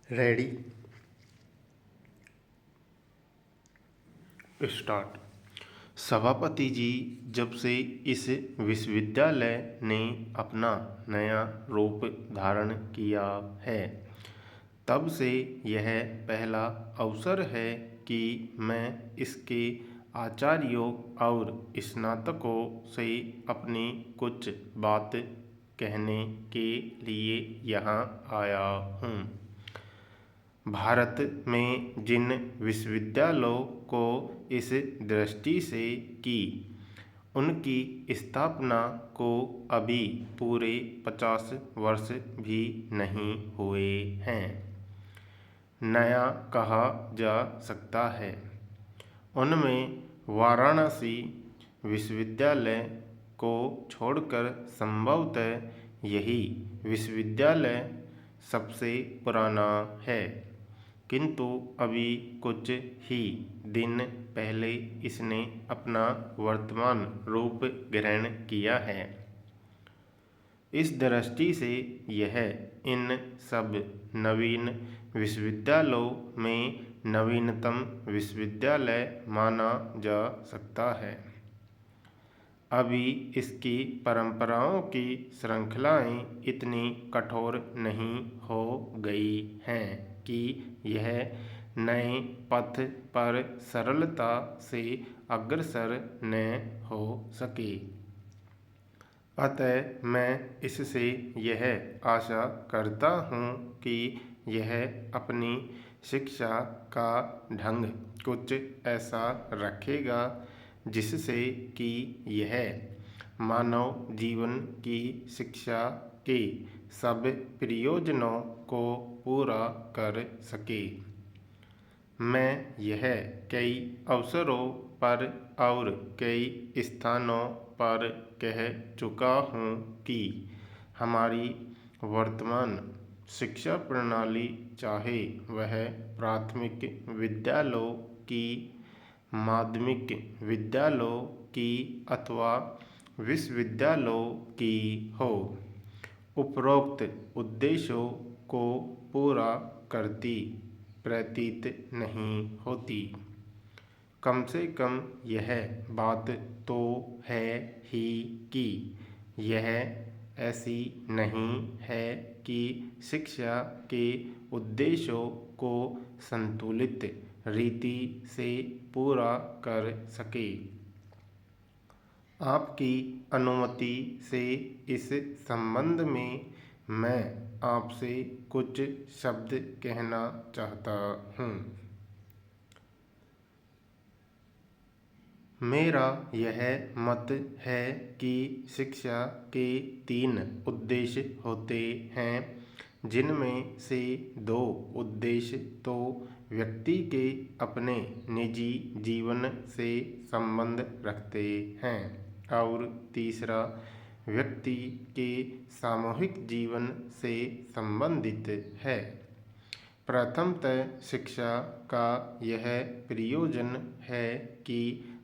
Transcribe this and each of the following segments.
Ready start. सभापति जी, जब से इस विश्वविद्यालय ने अपना नया रूप धारण किया है, तब से यह पहला अवसर है कि मैं इसके आचार्यों और स्नातकों से अपनी कुछ बात कहने के लिए यहाँ आया हूँ। भारत में जिन विश्वविद्यालयों को इस दृष्टि से कि उनकी स्थापना को अभी पूरे 50 वर्ष भी नहीं हुए हैं, नया कहा जा सकता है, उनमें वाराणसी विश्वविद्यालय को छोड़कर संभवतः यही विश्वविद्यालय सबसे पुराना है। किंतु अभी कुछ ही दिन पहले इसने अपना वर्तमान रूप ग्रहण किया है। इस दृष्टि से यह इन सब नवीन विश्वविद्यालयों में नवीनतम विश्वविद्यालय माना जा सकता है। अभी इसकी परंपराओं की श्रृंखलाएं इतनी कठोर नहीं हो गई हैं कि यह नए पथ पर सरलता से अग्रसर न हो सके। अतः मैं इससे यह आशा करता हूँ कि यह अपनी शिक्षा का ढंग कुछ ऐसा रखेगा जिससे कि यह मानव जीवन की शिक्षा के सब प्रयोजनों को पूरा कर सके। मैं यह कई अवसरों पर और कई स्थानों पर कह चुका हूँ कि हमारी वर्तमान शिक्षा प्रणाली, चाहे वह प्राथमिक विद्यालयों की, माध्यमिक विद्यालयों की अथवा विश्वविद्यालयों की हो, उपरोक्त उद्देश्यों को पूरा करती प्रतीत नहीं होती। कम से कम यह बात तो है ही कि यह ऐसी नहीं है कि शिक्षा के उद्देश्यों को संतुलित रीति से पूरा कर सके। आपकी अनुमति से इस संबंध में मैं आपसे कुछ शब्द कहना चाहता हूँ। मेरा यह मत है कि शिक्षा के 3 उद्देश्य होते हैं, जिनमें से 2 उद्देश्य तो व्यक्ति के अपने निजी जीवन से संबंध रखते हैं और तीसरा व्यक्ति के सामूहिक जीवन से संबंधित है। प्रथमतः शिक्षा का यह प्रयोजन है कि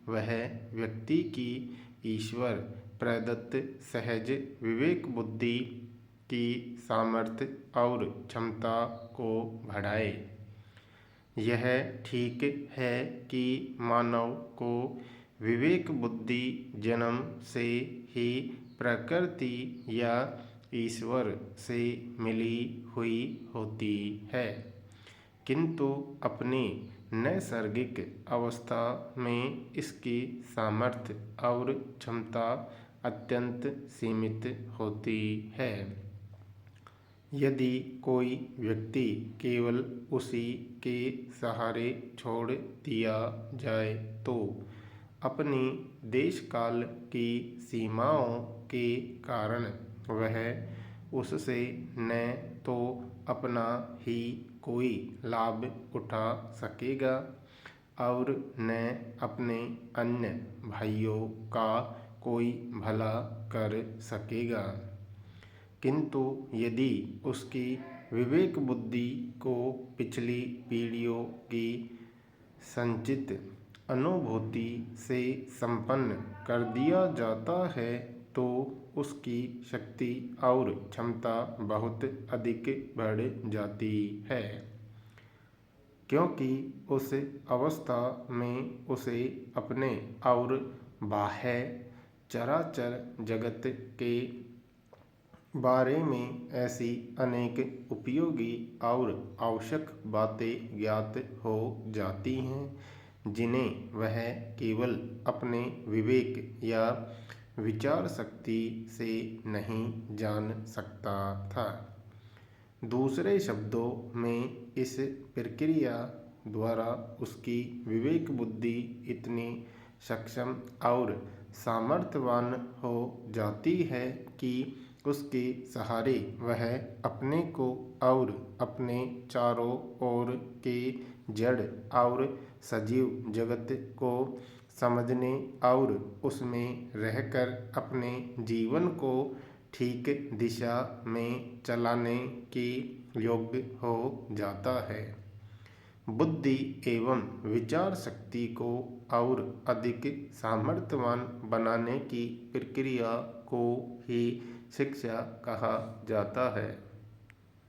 वह व्यक्ति की ईश्वर प्रदत्त सहज विवेक बुद्धि की सामर्थ्य और क्षमता को बढ़ाए। यह ठीक है कि मानव को विवेक बुद्धि जन्म से ही प्रकृति या ईश्वर से मिली हुई होती है, किंतु अपनी नैसर्गिक अवस्था में इसकी सामर्थ्य और क्षमता अत्यंत सीमित होती है। यदि कोई व्यक्ति केवल उसी के सहारे छोड़ दिया जाए तो अपनी देशकाल की सीमाओं के कारण वह उससे न तो अपना ही कोई लाभ उठा सकेगा और न अपने अन्य भाइयों का कोई भला कर सकेगा। किंतु यदि उसकी विवेक बुद्धि को पिछली पीढ़ियों की संचित अनुभूति से संपन्न कर दिया जाता है तो उसकी शक्ति और क्षमता बहुत अधिक बढ़ जाती है, क्योंकि उस अवस्था में उसे अपने और बाह्य चराचर जगत के बारे में ऐसी अनेक उपयोगी और आवश्यक बातें ज्ञात हो जाती हैं जिन्हें वह केवल अपने विवेक या विचार शक्ति से नहीं जान सकता था। दूसरे शब्दों में इस प्रक्रिया द्वारा उसकी विवेक बुद्धि इतनी सक्षम और सामर्थ्यवान हो जाती है कि उसके सहारे वह अपने को और अपने चारों ओर के जड़ और सजीव जगत को समझने और उसमें रहकर अपने जीवन को ठीक दिशा में चलाने के योग्य हो जाता है। बुद्धि एवं विचार शक्ति को और अधिक सामर्थ्यवान बनाने की प्रक्रिया को ही शिक्षा कहा जाता है।